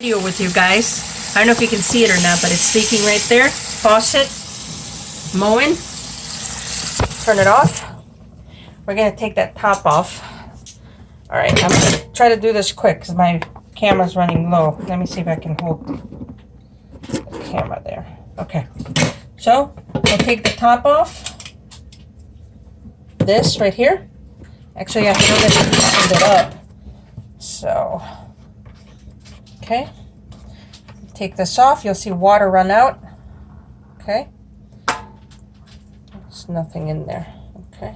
Video with you guys. I don't know if you can see it or not, but it's leaking right there. Faucet, Moen. Turn it off. We're gonna take that top off. All right, I'm gonna try to do this quick because my camera's running low. Let me see if I can hold the camera there. Okay, so we'll take the top off. This right here. Actually, I have to hold it up. So. Okay, take this off, you'll see water run out. Okay, there's nothing in there. Okay,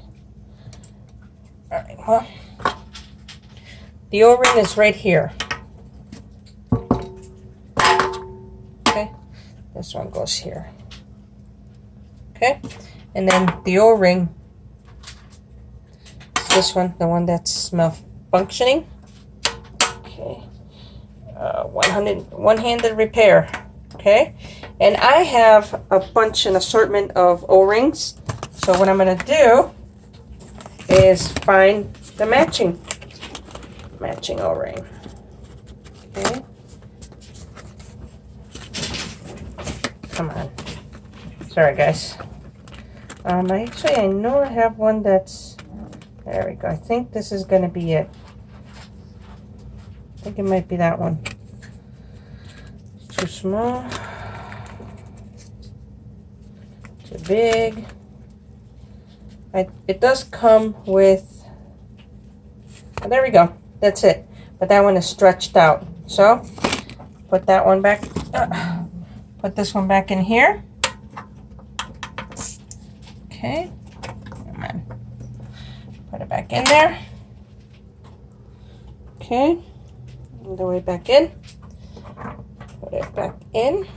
all right, well, the O-ring is right here. Okay, this one goes here. Okay, and then the O-ring, this one, the one that's malfunctioning. Okay. One-handed repair. Okay, and I have a bunch, an assortment of O-rings. So what I'm going to do is find the matching O-ring. Okay, come on. Sorry, guys. Actually, I know I have one that's. There we go. I think this is going to be it. I think it might be that one. It's too small. Too big. It does come with. Oh, there we go. That's it. But that one is stretched out. So put that one back. Put this one back in here. Okay. Come on. Put it back in there. Okay. All the way back in. Put it back in.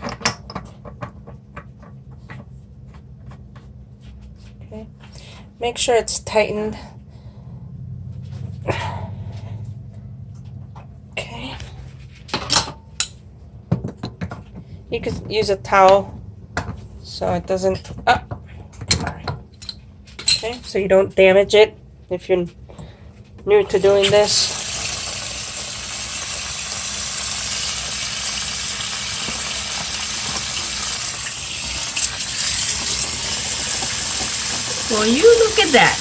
Okay. Make sure it's tightened. Okay. You could use a towel so it doesn't. Oh, come on. Okay, so you don't damage it if you're new to doing this. Well, you look at that.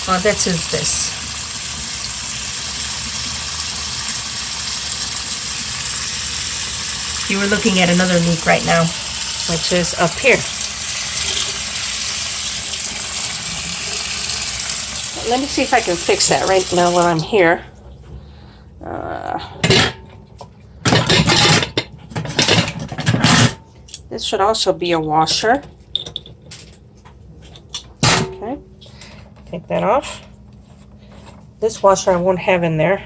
Oh, that's this. You were looking at another leak right now, which is up here. Let me see if I can fix that right now while I'm here. This should also be a washer. Okay, take that off. This washer I won't have in there.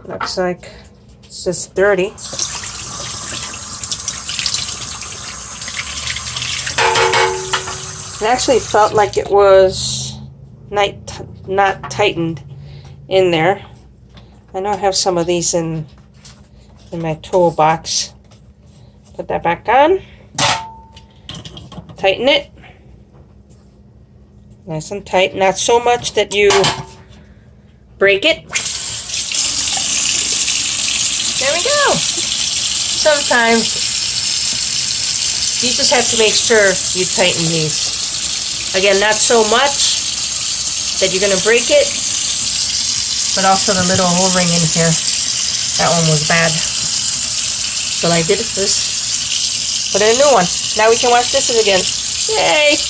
Looks like it's just dirty. It actually felt like it was not tightened in there. I know I have some of these in my toolbox. Put that back on. Tighten it. Nice and tight. Not so much that you break it. There we go. Sometimes you just have to make sure you tighten these. Again, not so much that you're going to break it, but also the little O-ring in here. That one was bad. So what I did is put in a new one. Now we can wash dishes again. Yay!